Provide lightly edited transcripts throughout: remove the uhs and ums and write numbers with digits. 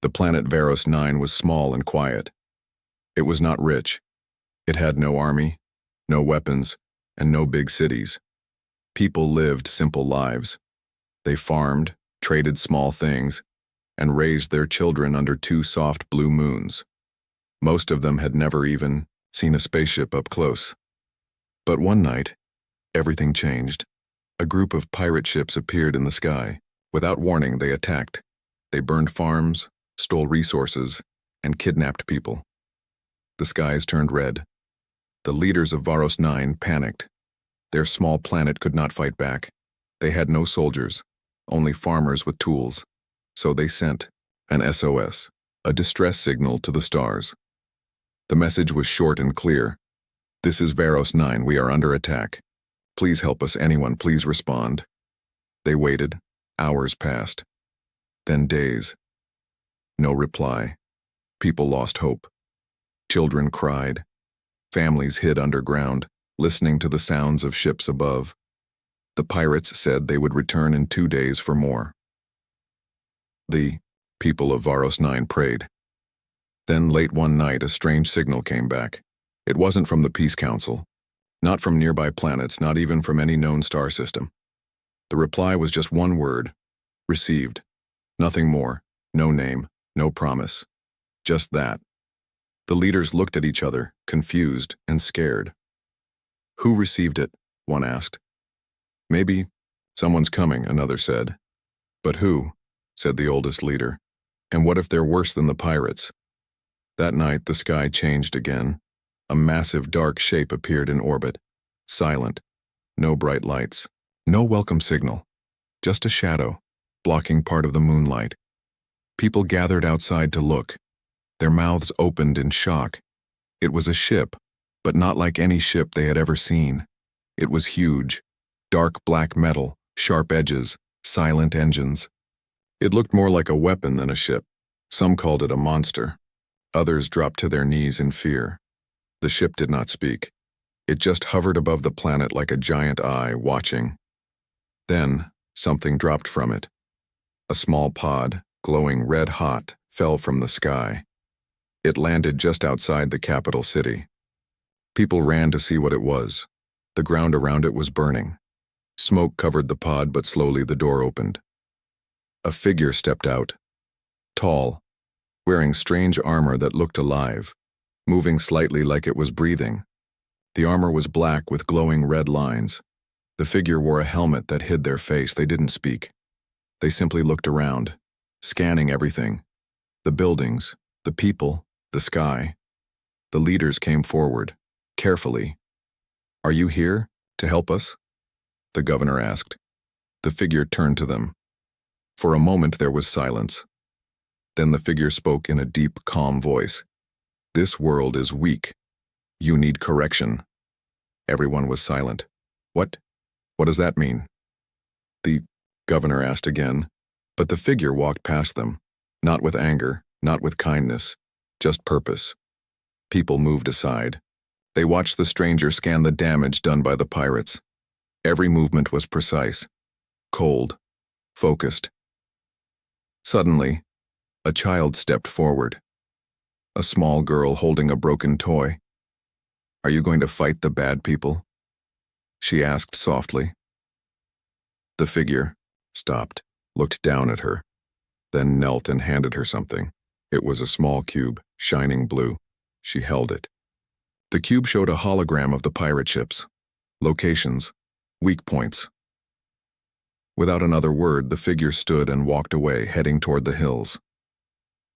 The planet Varos 9 was small and quiet. It was not rich. It had no army, no weapons, and no big cities. People lived simple lives. They farmed, traded small things, and raised their children under two soft blue moons. Most of them had never even seen a spaceship up close. But one night, everything changed. A group of pirate ships appeared in the sky. Without warning, they attacked. They burned farms, stole resources, and kidnapped people. The skies turned red. The leaders of Varos 9 panicked. Their small planet could not fight back. They had no soldiers, only farmers with tools. So they sent an SOS, a distress signal to the stars. The message was short and clear. "This is Varos 9, we are under attack. Please help us, anyone, please respond." They waited. Hours passed. Then days. No reply. People lost hope. Children cried. Families hid underground, listening to the sounds of ships above. The pirates said they would return in 2 days for more. The people of Varos 9 prayed. Then late one night, a strange signal came back. It wasn't from the Peace Council, not from nearby planets, not even from any known star system. The reply was just one word: received. Nothing more, no name, no promise. Just that. The leaders looked at each other, confused and scared. "Who received it?" one asked. "Maybe someone's coming," another said. "But who?" said the oldest leader. "And what if they're worse than the pirates?" That night, the sky changed again. A massive dark shape appeared in orbit, silent, no bright lights, no welcome signal, just a shadow, blocking part of the moonlight. People gathered outside to look. Their mouths opened in shock. It was a ship, but not like any ship they had ever seen. It was huge, dark black metal, sharp edges, silent engines. It looked more like a weapon than a ship. Some called it a monster. Others dropped to their knees in fear. The ship did not speak. It just hovered above the planet like a giant eye, watching. Then, something dropped from it. A small pod, glowing red-hot, fell from the sky. It landed just outside the capital city. People ran to see what it was. The ground around it was burning. Smoke covered the pod, but slowly the door opened. A figure stepped out. Tall, wearing strange armor that looked alive, moving slightly like it was breathing. The armor was black with glowing red lines. The figure wore a helmet that hid their face. They didn't speak. They simply looked around, scanning everything. The buildings, the people, the sky. The leaders came forward, carefully. "Are you here to help us?" the governor asked. The figure turned to them. For a moment there was silence. Then the figure spoke in a deep, calm voice. "This world is weak. You need correction." Everyone was silent. What does that mean?" the governor asked again, but the figure walked past them, not with anger, not with kindness, just purpose. People moved aside. They watched the stranger scan the damage done by the pirates. Every movement was precise, cold, focused. Suddenly, a child stepped forward. A small girl holding a broken toy. "Are you going to fight the bad people?" she asked softly. The figure stopped, looked down at her, then knelt and handed her something. It was a small cube, shining blue. She held it. The cube showed a hologram of the pirate ships, locations, weak points. Without another word, the figure stood and walked away, heading toward the hills.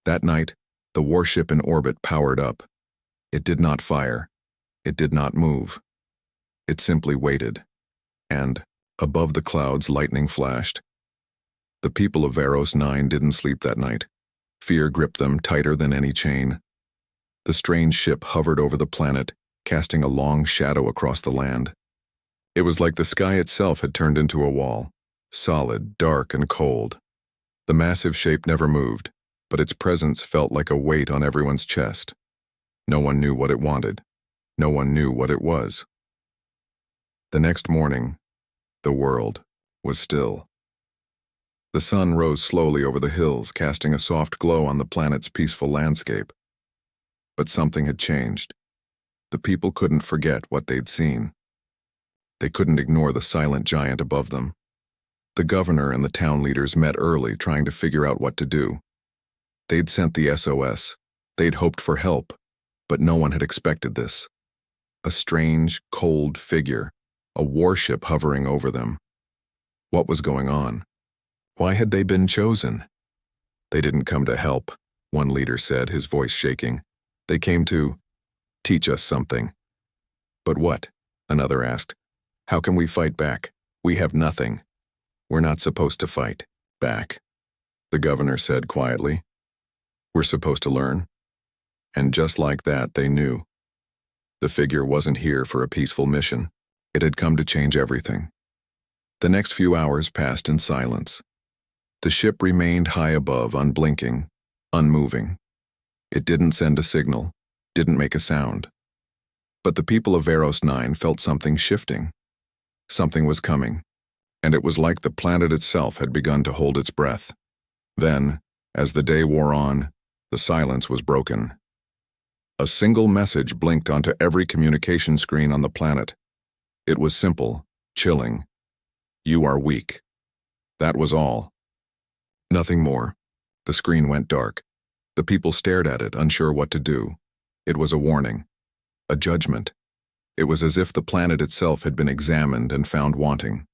That night, the warship in orbit powered up. It did not fire. It did not move. It simply waited. And, above the clouds, lightning flashed. The people of Varos 9 didn't sleep that night. Fear gripped them tighter than any chain. The strange ship hovered over the planet, casting a long shadow across the land. It was like the sky itself had turned into a wall, solid, dark, and cold. The massive shape never moved, but its presence felt like a weight on everyone's chest. No one knew what it wanted. No one knew what it was. The next morning, the world was still. The sun rose slowly over the hills, casting a soft glow on the planet's peaceful landscape. But something had changed. The people couldn't forget what they'd seen. They couldn't ignore the silent giant above them. The governor and the town leaders met early, trying to figure out what to do. They'd sent the SOS. They'd hoped for help, but no one had expected this. A strange, cold figure, a warship hovering over them. What was going on? Why had they been chosen? They didn't come to help, one leader said, his voice shaking. They came to teach us something. But what? Another asked. How can we fight back? We have nothing. We're not supposed to fight back, the governor said quietly. We're supposed to learn. And just like that, they knew. The figure wasn't here for a peaceful mission. It had come to change everything. The next few hours passed in silence. The ship remained high above, unblinking, unmoving. It didn't send a signal, didn't make a sound. But the people of Varos 9 felt something shifting. Something was coming, and it was like the planet itself had begun to hold its breath. Then, as the day wore on, the silence was broken. A single message blinked onto every communication screen on the planet. It was simple, chilling. You are weak. That was all. Nothing more. The screen went dark. The people stared at it, unsure what to do. It was a warning. A judgment. It was as if the planet itself had been examined and found wanting.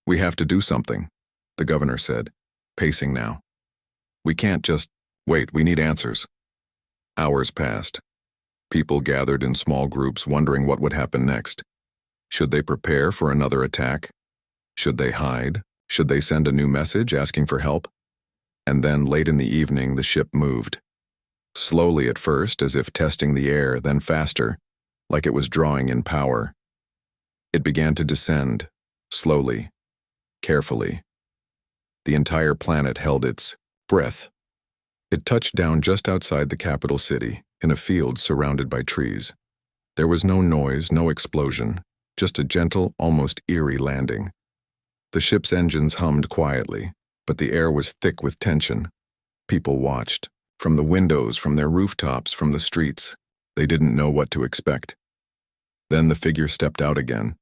We have to do something, the governor said, pacing now. We can't just wait, we need answers. Hours passed. People gathered in small groups, wondering what would happen next. Should they prepare for another attack? Should they hide? Should they send a new message asking for help? And then, late in the evening, the ship moved. Slowly at first, as if testing the air, then faster, like it was drawing in power. It began to descend, slowly, carefully. The entire planet held its breath. It touched down just outside the capital city, in a field surrounded by trees. There was no noise, no explosion, just a gentle, almost eerie landing. The ship's engines hummed quietly, but the air was thick with tension. People watched. From the windows, from their rooftops, from the streets. They didn't know what to expect. Then the figure stepped out again.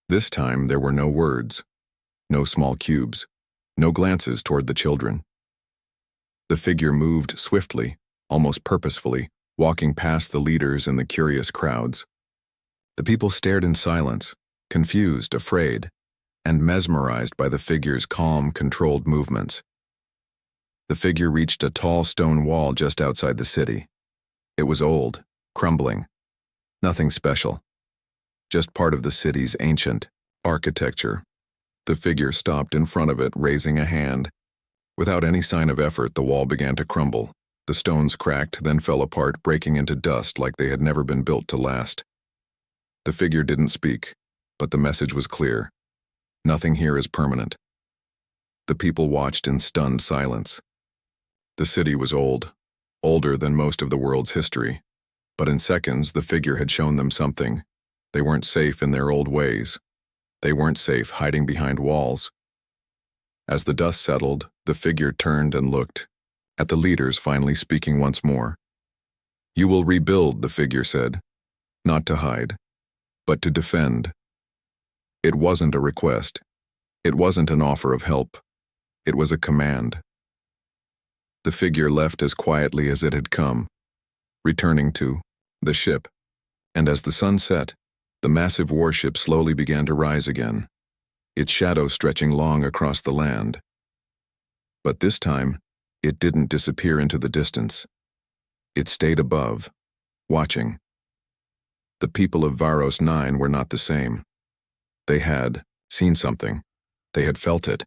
This time there were no words, no small cubes, no glances toward the children. The figure moved swiftly, almost purposefully, walking past the leaders and the curious crowds. The people stared in silence, confused, afraid, and mesmerized by the figure's calm, controlled movements. The figure reached a tall stone wall just outside the city. It was old, crumbling. Nothing special. Just part of the city's ancient architecture. The figure stopped in front of it, raising a hand. Without any sign of effort, the wall began to crumble. The stones cracked, then fell apart, breaking into dust like they had never been built to last. The figure didn't speak, but the message was clear. Nothing here is permanent. The people watched in stunned silence. The city was old, older than most of the world's history. But in seconds, the figure had shown them something. They weren't safe in their old ways. They weren't safe hiding behind walls. As the dust settled, the figure turned and looked, at the leaders finally speaking once more. You will rebuild, the figure said. Not to hide, but to defend. It wasn't a request. It wasn't an offer of help. It was a command. The figure left as quietly as it had come, returning to the ship. And as the sun set, the massive warship slowly began to rise again, its shadow stretching long across the land. But this time, it didn't disappear into the distance. It stayed above, watching. The people of Varos 9 were not the same. They had seen something. They had felt it.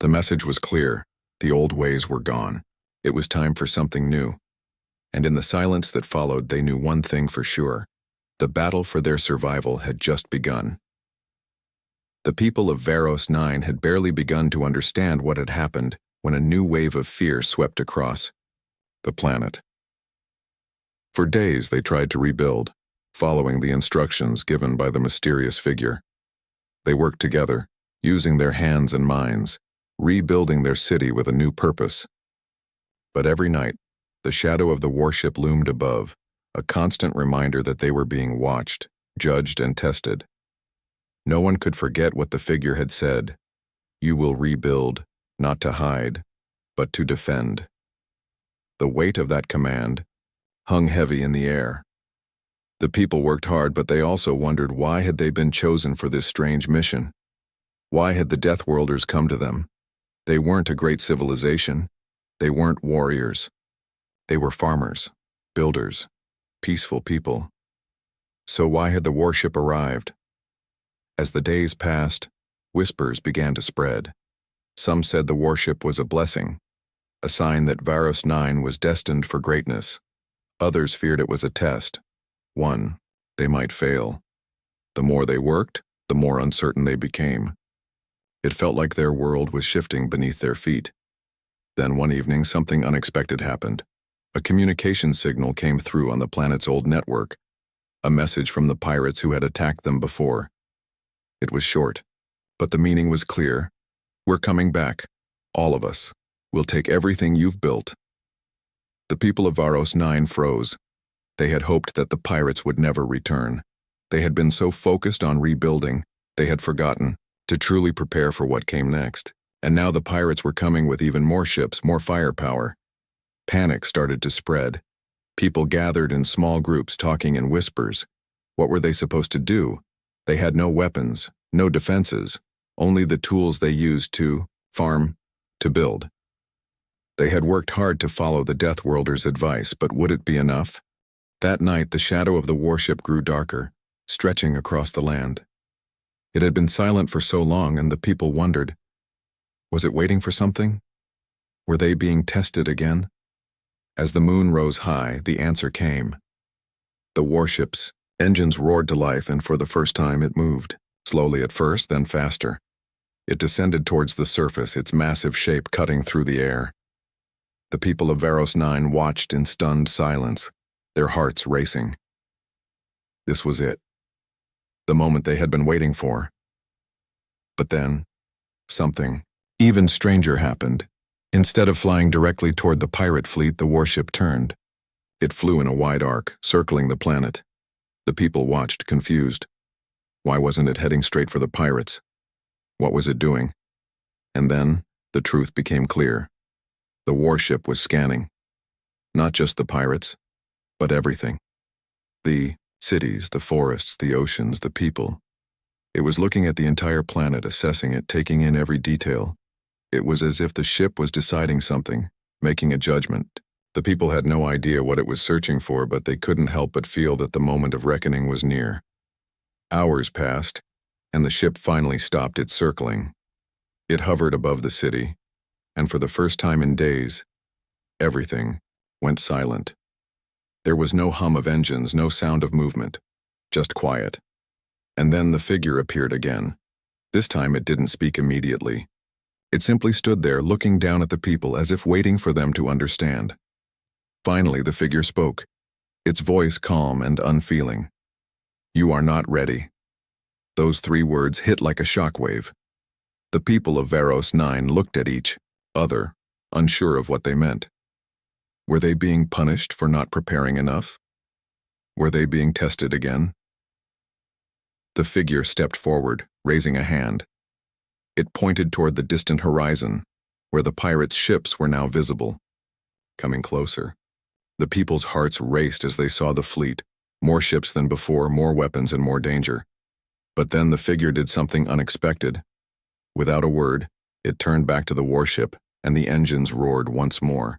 The message was clear. The old ways were gone. It was time for something new. And in the silence that followed, they knew one thing for sure. The battle for their survival had just begun. The people of Varos 9 had barely begun to understand what had happened when a new wave of fear swept across the planet. For days they tried to rebuild, following the instructions given by the mysterious figure. They worked together, using their hands and minds, rebuilding their city with a new purpose. But every night, the shadow of the warship loomed above, a constant reminder that they were being watched, judged, and tested. No one could forget what the figure had said. You will rebuild, not to hide, but to defend. The weight of that command hung heavy in the air. The people worked hard, but they also wondered why had they been chosen for this strange mission. Why had the Deathworlders come to them? They weren't a great civilization. They weren't warriors. They were farmers, builders, peaceful people. So why had the warship arrived? As the days passed, whispers began to spread. Some said the warship was a blessing, a sign that Varos 9 was destined for greatness. Others feared it was a test. One, they might fail. The more they worked, the more uncertain they became. It felt like their world was shifting beneath their feet. Then one evening, something unexpected happened. A communication signal came through on the planet's old network, a message from the pirates who had attacked them before. It was short, but the meaning was clear. We're coming back, all of us. We'll take everything you've built. The people of Varos 9 froze. They had hoped that the pirates would never return. They had been so focused on rebuilding, they had forgotten to truly prepare for what came next. And now the pirates were coming with even more ships, more firepower. Panic started to spread. People gathered in small groups talking in whispers. What were they supposed to do? They had no weapons, no defenses, only the tools they used to farm, to build. They had worked hard to follow the Deathworlders' advice, but would it be enough? That night, the shadow of the warship grew darker, stretching across the land. It had been silent for so long, and the people wondered, was it waiting for something? Were they being tested again? As the moon rose high, the answer came. The warship's engines roared to life, and for the first time it moved, slowly at first, then faster. It descended towards the surface, its massive shape cutting through the air. The people of Varos 9 watched in stunned silence, their hearts racing. This was it. The moment they had been waiting for. But then, something even stranger happened. Instead of flying directly toward the pirate fleet, the warship turned. It flew in a wide arc, circling the planet. The people watched, confused. Why wasn't it heading straight for the pirates? What was it doing? And then, the truth became clear. The warship was scanning. Not just the pirates, but everything. The cities, the forests, the oceans, the people. It was looking at the entire planet, assessing it, taking in every detail. It was as if the ship was deciding something, making a judgment. The people had no idea what it was searching for, but they couldn't help but feel that the moment of reckoning was near. Hours passed, and the ship finally stopped its circling. It hovered above the city, and for the first time in days, everything went silent. There was no hum of engines, no sound of movement, just quiet. And then the figure appeared again. This time it didn't speak immediately. It simply stood there, looking down at the people as if waiting for them to understand. Finally, the figure spoke, its voice calm and unfeeling. You are not ready. Those 3 words hit like a shockwave. The people of Varos 9 looked at each other, unsure of what they meant. Were they being punished for not preparing enough? Were they being tested again? The figure stepped forward, raising a hand. It pointed toward the distant horizon, where the pirates' ships were now visible. Coming closer. The people's hearts raced as they saw the fleet, more ships than before, more weapons and more danger. But then the figure did something unexpected. Without a word, it turned back to the warship, and the engines roared once more.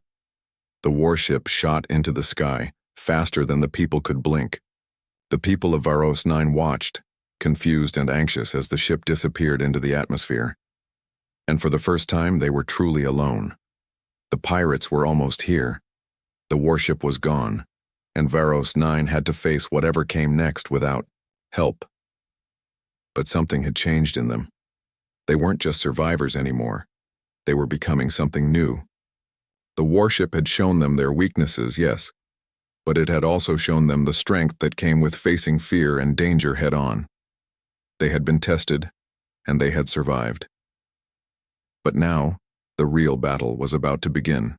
The warship shot into the sky, faster than the people could blink. The people of Varos 9 watched, confused and anxious as the ship disappeared into the atmosphere. And for the first time, they were truly alone. The pirates were almost here. The warship was gone, and Varos 9 had to face whatever came next without help. But something had changed in them. They weren't just survivors anymore. They were becoming something new. The warship had shown them their weaknesses, yes, but it had also shown them the strength that came with facing fear and danger head-on. They had been tested, and they had survived. But now, the real battle was about to begin.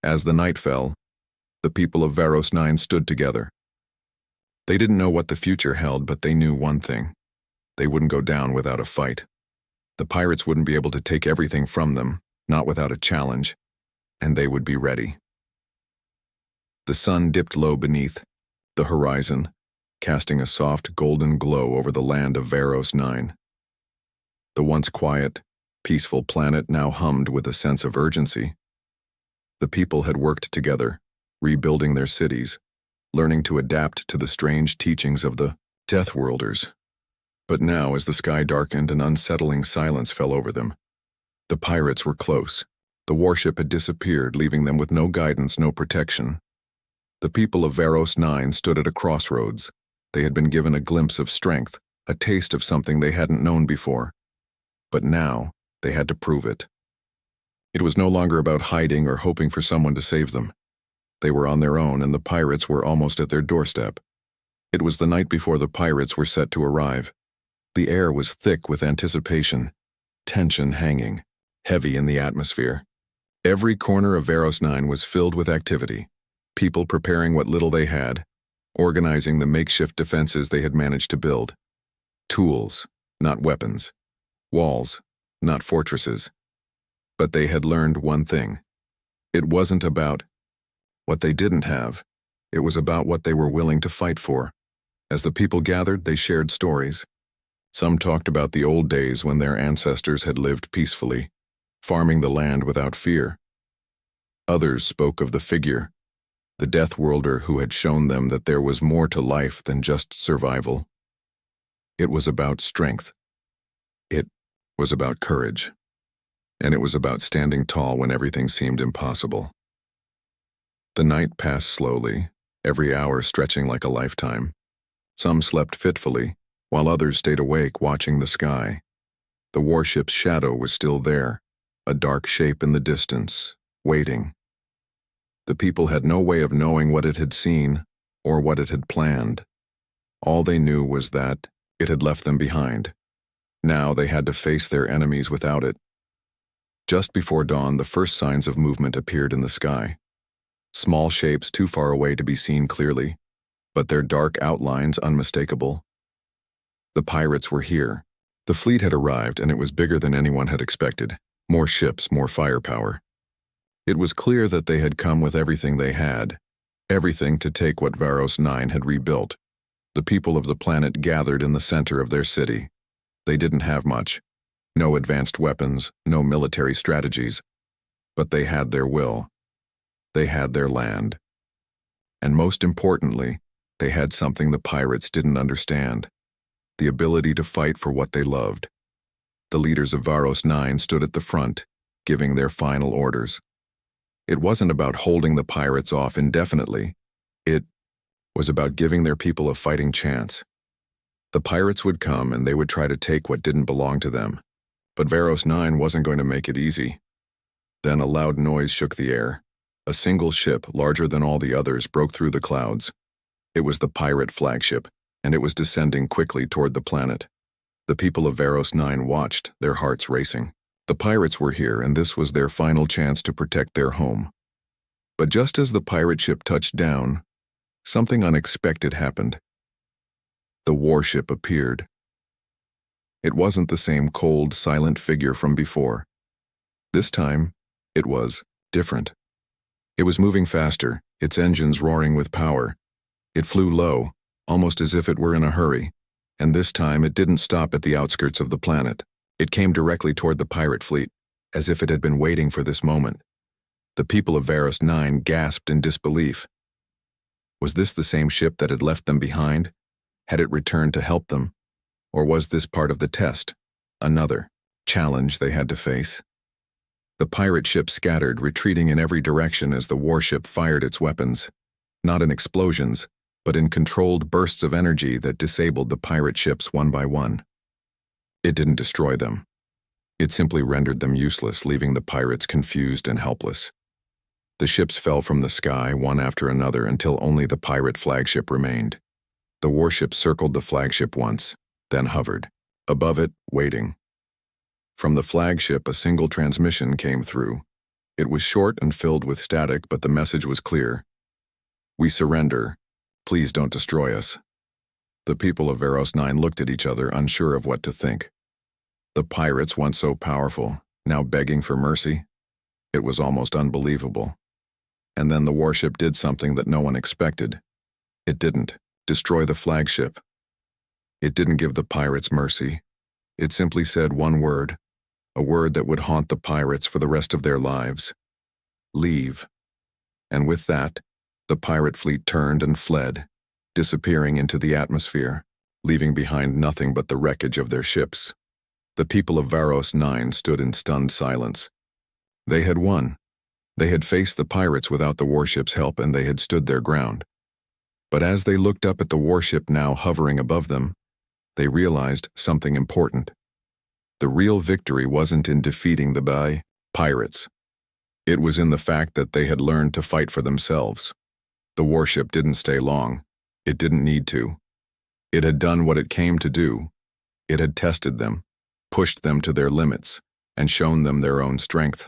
As the night fell, the people of Varos 9 stood together. They didn't know what the future held, but they knew one thing. They wouldn't go down without a fight. The pirates wouldn't be able to take everything from them, not without a challenge, and they would be ready. The sun dipped low beneath the horizon, casting a soft golden glow over the land of Varos 9. The once quiet, peaceful planet now hummed with a sense of urgency. The people had worked together, rebuilding their cities, learning to adapt to the strange teachings of the Deathworlders. But now, as the sky darkened, an unsettling silence fell over them. The pirates were close. The warship had disappeared, leaving them with no guidance, no protection. The people of Varos 9 stood at a crossroads. They had been given a glimpse of strength, a taste of something they hadn't known before. But now, they had to prove it. It was no longer about hiding or hoping for someone to save them. They were on their own, and the pirates were almost at their doorstep. It was the night before the pirates were set to arrive. The air was thick with anticipation, tension hanging, heavy in the atmosphere. Every corner of Varos 9 was filled with activity, people preparing what little they had, organizing the makeshift defenses they had managed to build. Tools, not weapons. Walls, not fortresses. But they had learned one thing. It wasn't about what they didn't have. It was about what they were willing to fight for. As the people gathered, they shared stories. Some talked about the old days when their ancestors had lived peacefully, farming the land without fear. Others spoke of the figure, the Deathworlder who had shown them that there was more to life than just survival. It was about strength. It was about courage. And it was about standing tall when everything seemed impossible. The night passed slowly, every hour stretching like a lifetime. Some slept fitfully, while others stayed awake watching the sky. The warship's shadow was still there, a dark shape in the distance, waiting. The people had no way of knowing what it had seen or what it had planned. All they knew was that it had left them behind. Now they had to face their enemies without it. Just before dawn, the first signs of movement appeared in the sky. Small shapes too far away to be seen clearly, but their dark outlines unmistakable. The pirates were here. The fleet had arrived, and it was bigger than anyone had expected. More ships, more firepower. It was clear that they had come with everything they had, everything to take what Varos 9 had rebuilt. The people of the planet gathered in the center of their city. They didn't have much. No advanced weapons, no military strategies. But they had their will. They had their land. And most importantly, they had something the pirates didn't understand. The ability to fight for what they loved. The leaders of Varos 9 stood at the front, giving their final orders. It wasn't about holding the pirates off indefinitely. It was about giving their people a fighting chance. The pirates would come and they would try to take what didn't belong to them. But Varos 9 wasn't going to make it easy. Then a loud noise shook the air. A single ship, larger than all the others, broke through the clouds. It was the pirate flagship, and it was descending quickly toward the planet. The people of Varos 9 watched, their hearts racing. The pirates were here, and this was their final chance to protect their home. But just as the pirate ship touched down, something unexpected happened. The warship appeared. It wasn't the same cold, silent figure from before. This time, it was different. It was moving faster, its engines roaring with power. It flew low, almost as if it were in a hurry, and this time it didn't stop at the outskirts of the planet. It came directly toward the pirate fleet, as if it had been waiting for this moment. The people of Varos 9 gasped in disbelief. Was this the same ship that had left them behind? Had it returned to help them? Or was this part of the test, another challenge they had to face? The pirate ship scattered, retreating in every direction as the warship fired its weapons, not in explosions, but in controlled bursts of energy that disabled the pirate ships one by one. It didn't destroy them. It simply rendered them useless, leaving the pirates confused and helpless. The ships fell from the sky, one after another, until only the pirate flagship remained. The warship circled the flagship once, then hovered, above it, waiting. From the flagship, a single transmission came through. It was short and filled with static, but the message was clear. "We surrender. Please don't destroy us." The people of Varos 9 looked at each other, unsure of what to think. The pirates, once so powerful, now begging for mercy? It was almost unbelievable. And then the warship did something that no one expected. It didn't destroy the flagship. It didn't give the pirates mercy. It simply said one word, a word that would haunt the pirates for the rest of their lives. Leave. And with that, the pirate fleet turned and fled, disappearing into the atmosphere, leaving behind nothing but the wreckage of their ships. The people of Varos 9 stood in stunned silence. They had won. They had faced the pirates without the warship's help, and they had stood their ground. But as they looked up at the warship now hovering above them, they realized something important. The real victory wasn't in defeating the pirates. It was in the fact that they had learned to fight for themselves. The warship didn't stay long. It didn't need to. It had done what it came to do. It had tested them, pushed them to their limits, and shown them their own strength.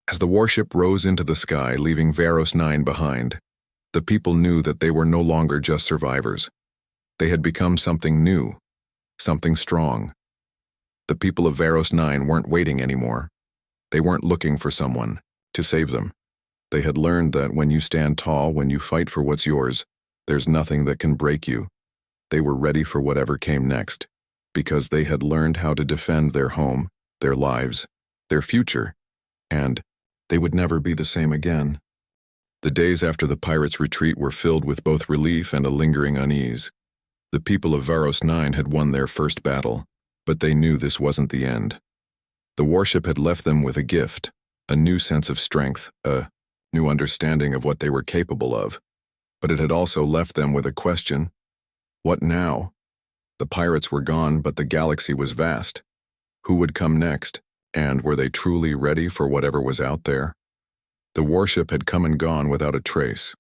As the warship rose into the sky, leaving Varos 9 behind, the people knew that they were no longer just survivors. They had become something new, something strong. The people of Varos 9 weren't waiting anymore. They weren't looking for someone to save them. They had learned that when you stand tall, when you fight for what's yours, there's nothing that can break you. They were ready for whatever came next, because they had learned how to defend their home, their lives, their future, and they would never be the same again. The days after the pirates' retreat were filled with both relief and a lingering unease. The people of Varos 9 had won their first battle, but they knew this wasn't the end. The warship had left them with a gift, a new sense of strength, a new understanding of what they were capable of. But it had also left them with a question. What now? The pirates were gone, but the galaxy was vast. Who would come next? And were they truly ready for whatever was out there? The warship had come and gone without a trace.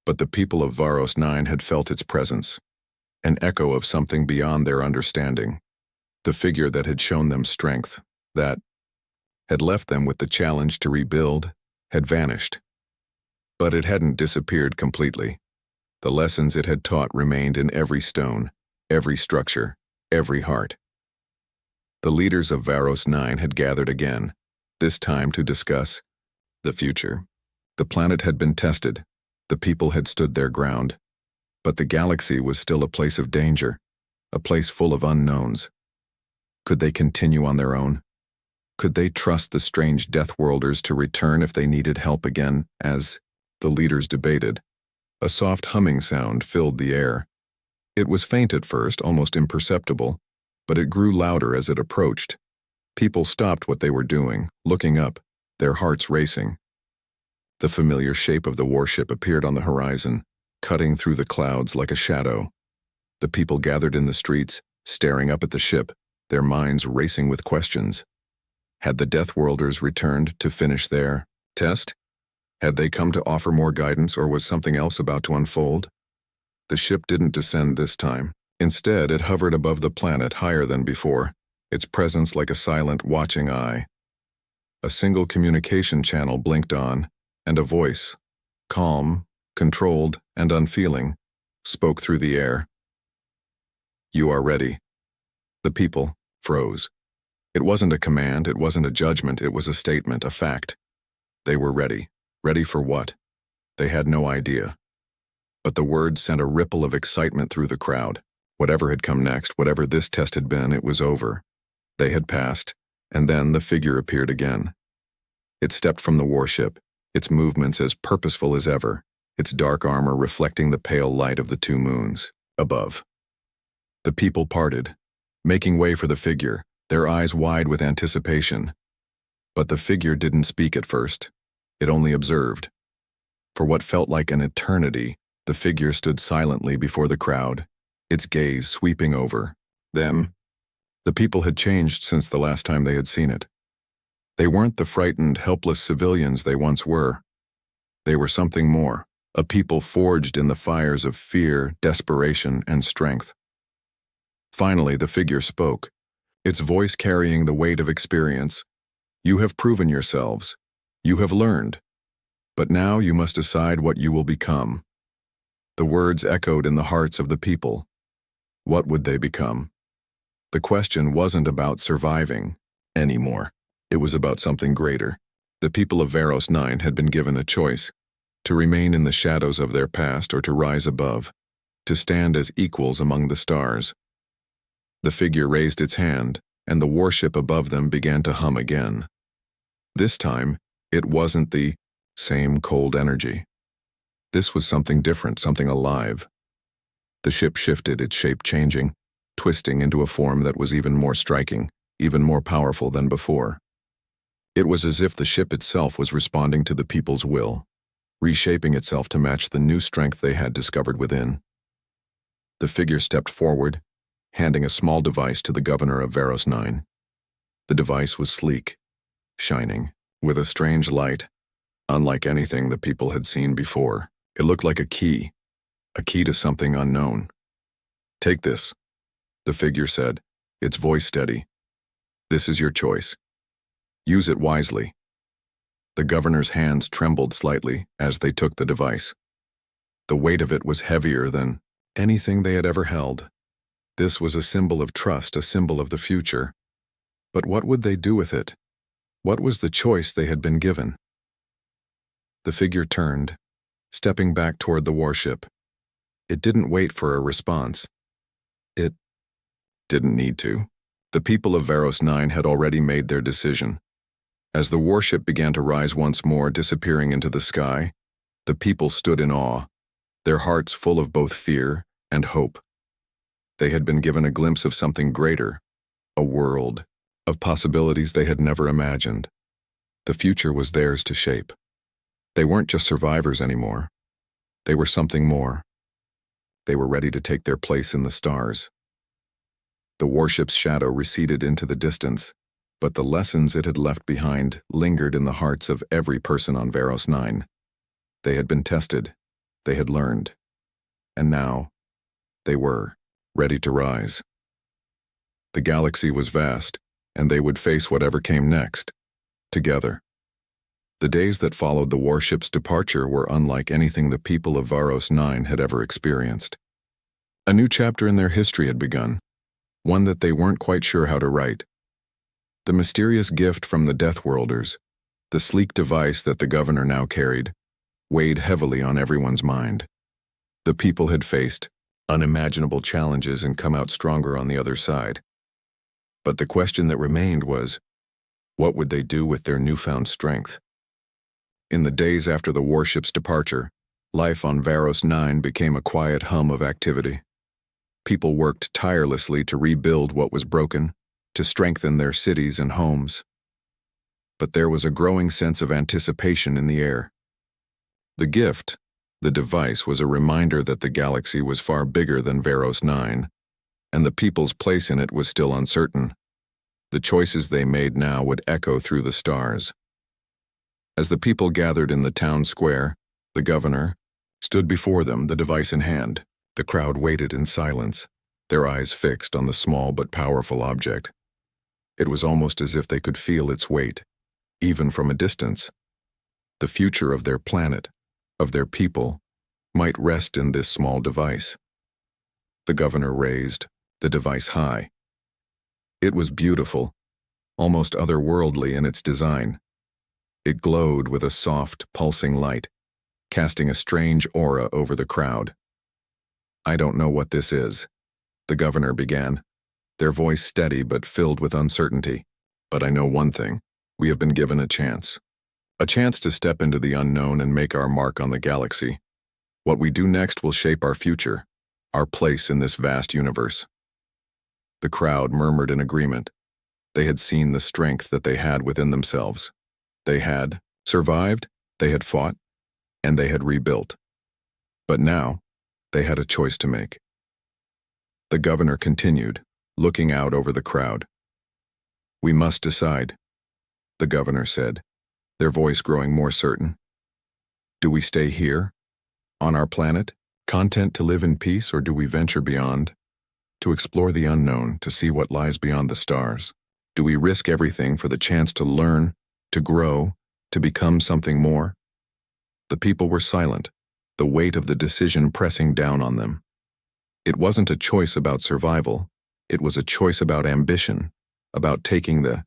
But the people of Varos 9 had felt its presence, an echo of something beyond their understanding. The figure that had shown them strength, that had left them with the challenge to rebuild, had vanished. But it hadn't disappeared completely. The lessons it had taught remained in every stone, every structure, every heart. The leaders of Varos 9 had gathered again, this time to discuss the future. The planet had been tested. The people had stood their ground. But the galaxy was still a place of danger, a place full of unknowns. Could they continue on their own? Could they trust the strange Deathworlders to return if they needed help again? As the leaders debated, a soft humming sound filled the air. It was faint at first, almost imperceptible, but it grew louder as it approached. People stopped what they were doing, looking up, their hearts racing. The familiar shape of the warship appeared on the horizon, cutting through the clouds like a shadow. The people gathered in the streets, staring up at the ship, their minds racing with questions. Had the Deathworlders returned to finish their test? Had they come to offer more guidance, or was something else about to unfold? The ship didn't descend this time. Instead, it hovered above the planet higher than before, its presence like a silent, watching eye. A single communication channel blinked on, and a voice, calm, controlled, and unfeeling, spoke through the air. "You are ready." The people froze. It wasn't a command, it wasn't a judgment, it was a statement, a fact. They were ready. Ready for what? They had no idea. But the words sent a ripple of excitement through the crowd. Whatever had come next, whatever this test had been, it was over. They had passed, and then the figure appeared again. It stepped from the warship, its movements as purposeful as ever, its dark armor reflecting the pale light of the two moons above. The people parted, making way for the figure, their eyes wide with anticipation. But the figure didn't speak at first. It only observed. For what felt like an eternity, the figure stood silently before the crowd, its gaze sweeping over them. The people had changed since the last time they had seen it. They weren't the frightened, helpless civilians they once were. They were something more, a people forged in the fires of fear, desperation, and strength. Finally, the figure spoke. its voice carrying the weight of experience. You have proven yourselves. You have learned. But now you must decide what you will become. The words echoed in the hearts of the people. What would they become? The question wasn't about surviving anymore. It was about something greater. The people of Varos 9 had been given a choice: to remain in the shadows of their past or to rise above, to stand as equals among the stars. The figure raised its hand, and the warship above them began to hum again. This time, it wasn't the same cold energy. This was something different, something alive. The ship shifted, its shape changing, twisting into a form that was even more striking, even more powerful than before. It was as if the ship itself was responding to the people's will, reshaping itself to match the new strength they had discovered within. The figure stepped forward, handing a small device to the governor of Varos 9. The device was sleek, shining, with a strange light, unlike anything the people had seen before. It looked like a key to something unknown. "Take this," the figure said, its voice steady. "This is your choice. Use it wisely." The governor's hands trembled slightly as they took the device. The weight of it was heavier than anything they had ever held. This was a symbol of trust, a symbol of the future. But what would they do with it? What was the choice they had been given? The figure turned, stepping back toward the warship. It didn't wait for a response. It didn't need to. The people of Varos 9 had already made their decision. As the warship began to rise once more, disappearing into the sky, the people stood in awe, their hearts full of both fear and hope. They had been given a glimpse of something greater, a world of possibilities they had never imagined. The future was theirs to shape. They weren't just survivors anymore. They were something more. They were ready to take their place in the stars. The warship's shadow receded into the distance, but the lessons it had left behind lingered in the hearts of every person on Varos 9. They had been tested. They had learned. And now, they were ready to rise. The galaxy was vast, and they would face whatever came next, together. The days that followed the warship's departure were unlike anything the people of Varos 9 had ever experienced. A new chapter in their history had begun, one that they weren't quite sure how to write. The mysterious gift from the Deathworlders, the sleek device that the governor now carried, weighed heavily on everyone's mind. The people had faced unimaginable challenges and come out stronger on the other side. But the question that remained was, what would they do with their newfound strength? In the days after the warship's departure, life on Varos 9 became a quiet hum of activity. People worked tirelessly to rebuild what was broken, to strengthen their cities and homes. But there was a growing sense of anticipation in the air. The gift, the device, was a reminder that the galaxy was far bigger than Varos 9, and the people's place in it was still uncertain. The choices they made now would echo through the stars. As the people gathered in the town square, the governor stood before them, the device in hand. The crowd waited in silence, their eyes fixed on the small but powerful object. It was almost as if they could feel its weight, even from a distance. The future of their planet, of their people, might rest in this small device. The governor raised the device high. It was beautiful, almost otherworldly in its design. It glowed with a soft, pulsing light, casting a strange aura over the crowd. "I don't know what this is," the governor began, their voice steady but filled with uncertainty. "But I know one thing. We have been given a chance. A chance to step into the unknown and make our mark on the galaxy. What we do next will shape our future, our place in this vast universe." The crowd murmured in agreement. They had seen the strength that they had within themselves. They had survived, they had fought, and they had rebuilt. But now, they had a choice to make. The governor continued, looking out over the crowd. "We must decide," the governor said, their voice growing more certain. "Do we stay here, on our planet, content to live in peace, or do we venture beyond, to explore the unknown, to see what lies beyond the stars? Do we risk everything for the chance to learn, to grow, to become something more? The people were silent, the weight of the decision pressing down on them. It wasn't a choice about survival. It was a choice about ambition, about taking the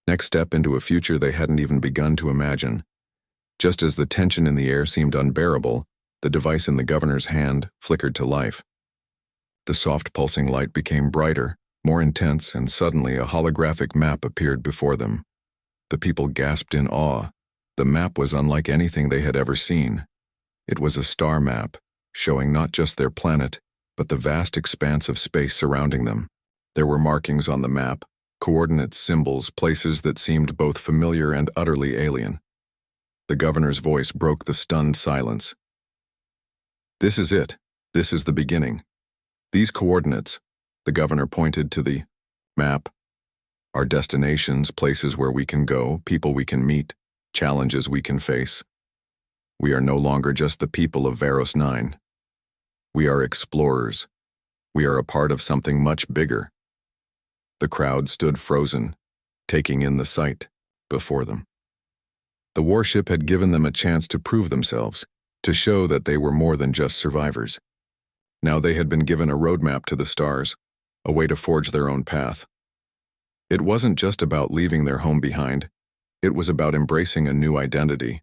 next step into a future they hadn't even begun to imagine. Just as the tension in the air seemed unbearable, the device in the governor's hand flickered to life. The soft pulsing light became brighter, more intense, and suddenly a holographic map appeared before them. The people gasped in awe. The map was unlike anything they had ever seen. It was a star map, showing not just their planet, but the vast expanse of space surrounding them. There were markings on the map, coordinates, symbols, places that seemed both familiar and utterly alien. The governor's voice broke the stunned silence. "This is it. This is the beginning. These coordinates," the governor pointed to the map, "are destinations, places where we can go, people we can meet, challenges we can face. We are no longer just the people of Varos 9. We are explorers. We are a part of something much bigger." The crowd stood frozen, taking in the sight before them. The warship had given them a chance to prove themselves, to show that they were more than just survivors. Now they had been given a roadmap to the stars, a way to forge their own path. It wasn't just about leaving their home behind. It was about embracing a new identity.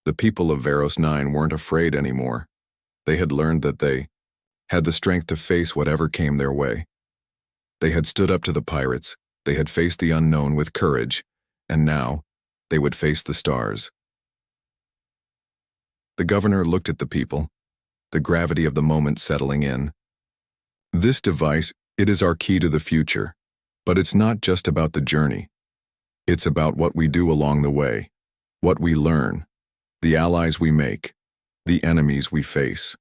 The people of Varos 9 weren't afraid anymore. They had learned that they had the strength to face whatever came their way. They had stood up to the pirates, they had faced the unknown with courage, and now they would face the stars. The governor looked at the people, the gravity of the moment settling in. "This device, it is our key to the future, but it's not just about the journey. It's about what we do along the way, what we learn, the allies we make, the enemies we face.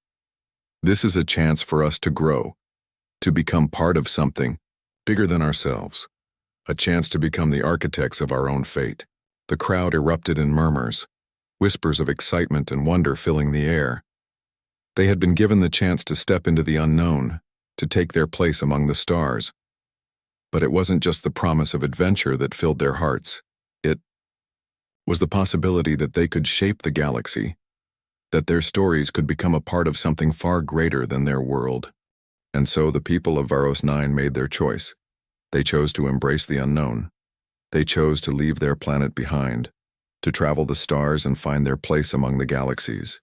This is a chance for us to grow, to become part of something bigger than ourselves, a chance to become the architects of our own fate." The crowd erupted in murmurs, whispers of excitement and wonder filling the air. They had been given the chance to step into the unknown, to take their place among the stars. But it wasn't just the promise of adventure that filled their hearts. It was the possibility that they could shape the galaxy, that their stories could become a part of something far greater than their world. And so the people of Varos 9 made their choice. They chose to embrace the unknown. They chose to leave their planet behind, to travel the stars and find their place among the galaxies.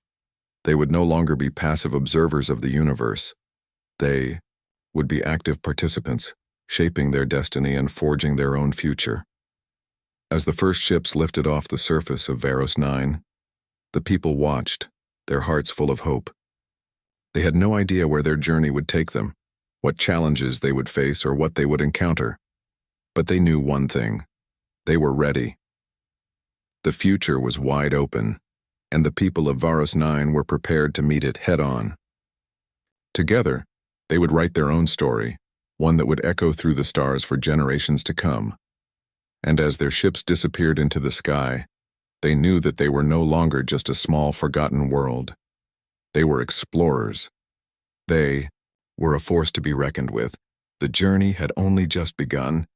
They would no longer be passive observers of the universe. They would be active participants, shaping their destiny and forging their own future. As the first ships lifted off the surface of Varos 9, the people watched, their hearts full of hope. They had no idea where their journey would take them, what challenges they would face or what they would encounter. But they knew one thing. They were ready. The future was wide open, and the people of Varos 9 were prepared to meet it head-on. Together, they would write their own story, one that would echo through the stars for generations to come. And as their ships disappeared into the sky, they knew that they were no longer just a small, forgotten world. They were explorers. They were a force to be reckoned with. The journey had only just begun,